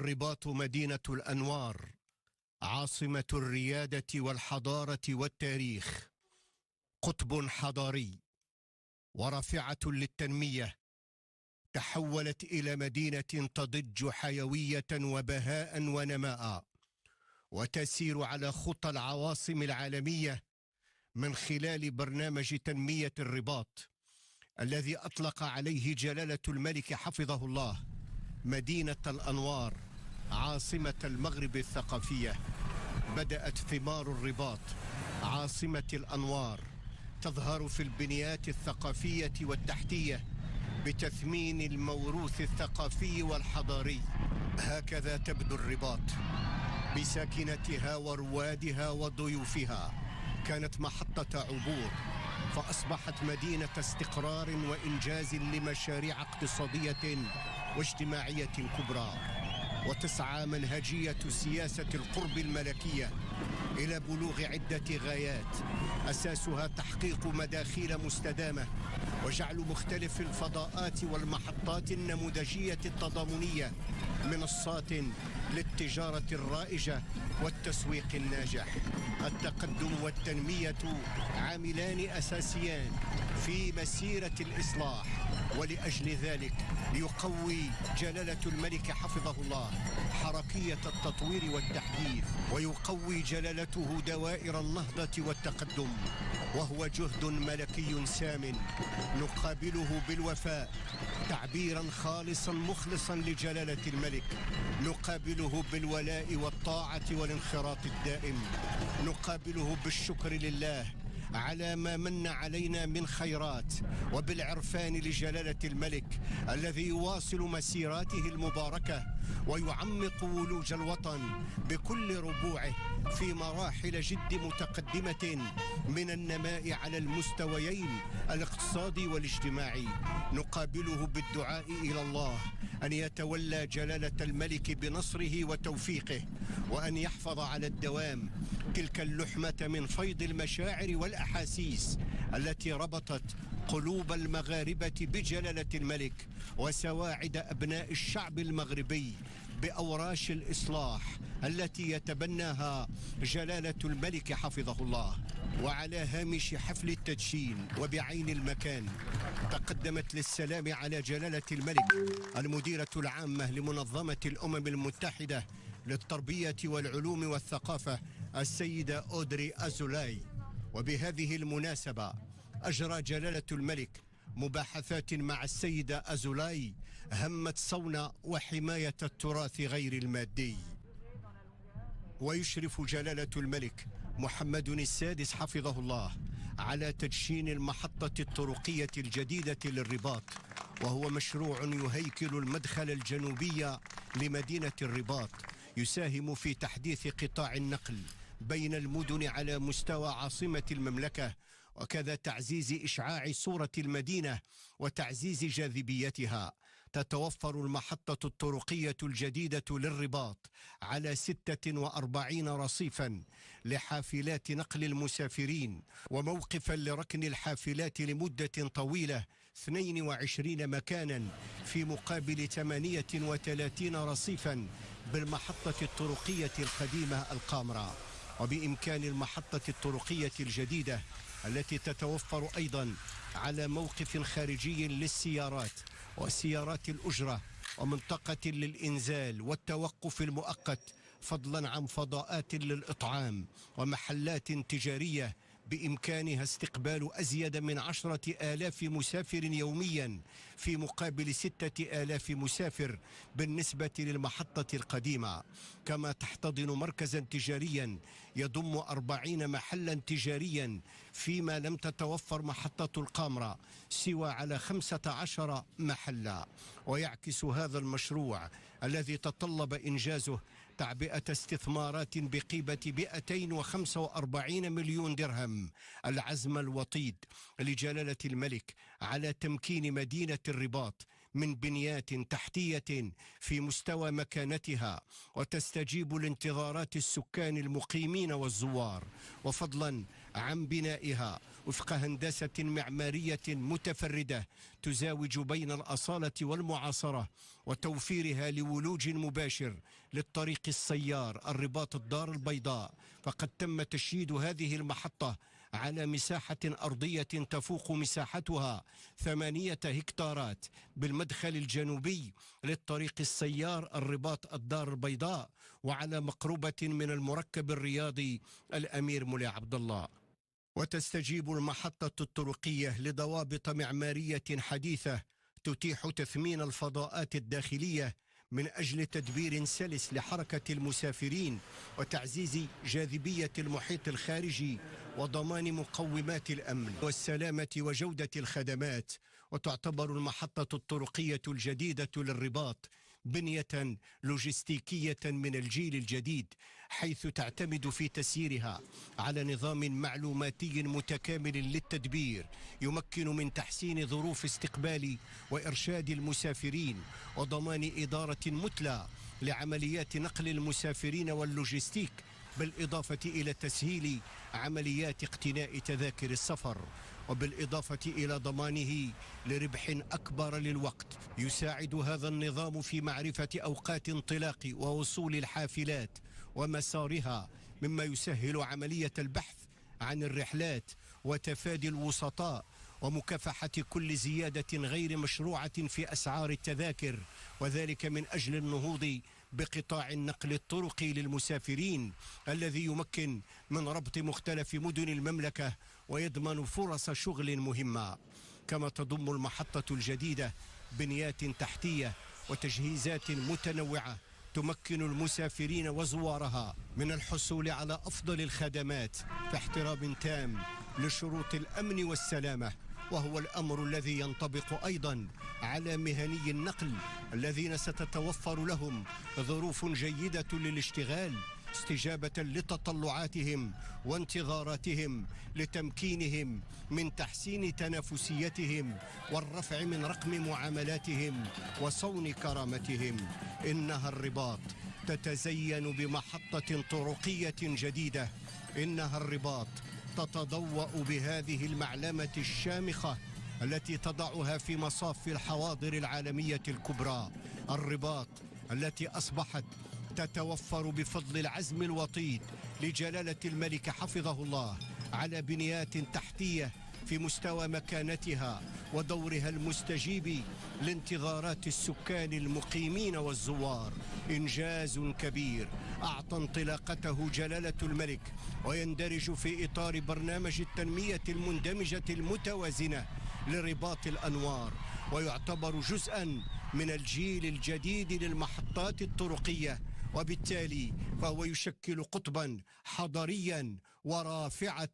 الرباط مدينة الأنوار، عاصمة الريادة والحضارة والتاريخ، قطب حضاري ورافعة للتنمية، تحولت إلى مدينة تضج حيوية وبهاء ونماء، وتسير على خطى العواصم العالمية من خلال برنامج تنمية الرباط الذي أطلق عليه جلالة الملك حفظه الله مدينة الأنوار عاصمة المغرب الثقافية. بدأت ثمار الرباط عاصمة الأنوار تظهر في البنيات الثقافية والتحتية بتثمين الموروث الثقافي والحضاري. هكذا تبدو الرباط بساكنتها وروادها وضيوفها. كانت محطة عبور فأصبحت مدينة استقرار وإنجاز لمشاريع اقتصادية واجتماعية كبرى، وتسعى منهجية سياسة القرب الملكية إلى بلوغ عدة غايات أساسها تحقيق مداخيل مستدامة وجعل مختلف الفضاءات والمحطات النموذجية التضامنية منصات للتجارة الرائجة والتسويق الناجح. التقدم والتنمية عاملان أساسيان في مسيرة الإصلاح، ولأجل ذلك يقوي جلالة الملك حفظه الله حركية التطوير والتحديث، ويقوي جلالته دوائر النهضة والتقدم، وهو جهد ملكي سام نقابله بالوفاء تعبيرا خالصا مخلصا لجلالة الملك، نقابله بالولاء والطاعة والانخراط الدائم، نقابله بالشكر لله على ما من علينا من خيرات، وبالعرفان لجلالة الملك الذي يواصل مسيراته المباركة ويعمق ولوج الوطن بكل ربوعه في مراحل جد متقدمة من النماء على المستويين الاقتصادي والاجتماعي. نقابله بالدعاء إلى الله أن يتولى جلالة الملك بنصره وتوفيقه، وأن يحفظ على الدوام تلك اللحمة من فيض المشاعر والأحاسيس التي ربطت قلوب المغاربة بجلالة الملك وسواعد أبناء الشعب المغربي بأوراش الإصلاح التي يتبناها جلالة الملك حفظه الله. وعلى هامش حفل التدشين وبعين المكان تقدمت للسلام على جلالة الملك المديرة العامة لمنظمة الأمم المتحدة للتربية والعلوم والثقافة السيدة أودري أزولاي. وبهذه المناسبة أجرى جلالة الملك مباحثات مع السيدة أزولاي همت صون وحماية التراث غير المادي. ويشرف جلالة الملك محمد السادس حفظه الله على تدشين المحطة الطرقية الجديدة للرباط، وهو مشروع يهيكل المدخل الجنوبي لمدينة الرباط، يساهم في تحديث قطاع النقل بين المدن على مستوى عاصمة المملكة، وكذا تعزيز إشعاع صورة المدينة وتعزيز جاذبيتها. تتوفر المحطة الطرقية الجديدة للرباط على 46 رصيفا لحافلات نقل المسافرين، وموقفا لركن الحافلات لمدة طويلة 22 مكانا في مقابل 38 رصيفا بالمحطة الطرقية القديمة القامرة. وبإمكان المحطة الطرقية الجديدة التي تتوفر أيضا على موقف خارجي للسيارات وسيارات الأجرة ومنطقة للإنزال والتوقف المؤقت، فضلا عن فضاءات للإطعام ومحلات تجارية بإمكانها استقبال أزيد من 10,000 مسافر يوميا في مقابل 6,000 مسافر بالنسبة للمحطة القديمة. كما تحتضن مركزا تجاريا يضم 40 محلا تجاريا، فيما لم تتوفر محطة القامرة سوى على 15 محلا. ويعكس هذا المشروع الذي تطلب إنجازه تعبئة استثمارات بقيمة 245 مليون درهم العزم الوطيد لجلالة الملك على تمكين مدينة الرباط من بنيات تحتية في مستوى مكانتها وتستجيب لانتظارات السكان المقيمين والزوار، وفضلا عن بنائها وفق هندسة معمارية متفردة تزاوج بين الأصالة والمعاصرة، وتوفيرها لولوج مباشر للطريق السيار الرباط الدار البيضاء. فقد تم تشييد هذه المحطة على مساحة أرضية تفوق مساحتها 8 هكتارات بالمدخل الجنوبي للطريق السيار الرباط الدار البيضاء، وعلى مقربة من المركب الرياضي الأمير مولاي عبد الله. وتستجيب المحطة الطرقية لضوابط معمارية حديثة تتيح تثمين الفضاءات الداخلية من أجل تدبير سلس لحركة المسافرين وتعزيز جاذبية المحيط الخارجي وضمان مقومات الأمن والسلامة وجودة الخدمات. وتعتبر المحطة الطرقية الجديدة للرباط بنية لوجستيكية من الجيل الجديد، حيث تعتمد في تسييرها على نظام معلوماتي متكامل للتدبير يمكن من تحسين ظروف استقبال وإرشاد المسافرين وضمان إدارة مثلى لعمليات نقل المسافرين واللوجستيك، بالإضافة إلى تسهيل عمليات اقتناء تذاكر السفر، وبالإضافة إلى ضمانه لربح أكبر للوقت. يساعد هذا النظام في معرفة أوقات انطلاق ووصول الحافلات ومسارها، مما يسهل عملية البحث عن الرحلات وتفادي الوسطاء ومكافحة كل زيادة غير مشروعة في أسعار التذاكر، وذلك من أجل النهوض بقطاع النقل الطرقي للمسافرين الذي يمكن من ربط مختلف مدن المملكة ويضمن فرص شغل مهمة. كما تضم المحطة الجديدة بنيات تحتية وتجهيزات متنوعة تمكن المسافرين وزوارها من الحصول على أفضل الخدمات في احترام تام لشروط الأمن والسلامة، وهو الأمر الذي ينطبق أيضا على مهني النقل الذين ستتوفر لهم ظروف جيدة للاشتغال استجابة لتطلعاتهم وانتظاراتهم لتمكينهم من تحسين تنافسيتهم والرفع من رقم معاملاتهم وصون كرامتهم. إنها الرباط تتزين بمحطة طرقية جديدة، إنها الرباط تتضوأ بهذه المعلمة الشامخة التي تضعها في مصاف الحواضر العالمية الكبرى. الرباط التي أصبحت تتوفر بفضل العزم الوطيد لجلالة الملك حفظه الله على بنيات تحتية في مستوى مكانتها ودورها المستجيب لانتظارات السكان المقيمين والزوار. إنجاز كبير أعطى انطلاقته جلالة الملك، ويندرج في إطار برنامج التنمية المندمجة المتوازنة لرباط الأنوار، ويعتبر جزءا من الجيل الجديد للمحطات الطرقية، وبالتالي فهو يشكل قطبا حضريا ورافعة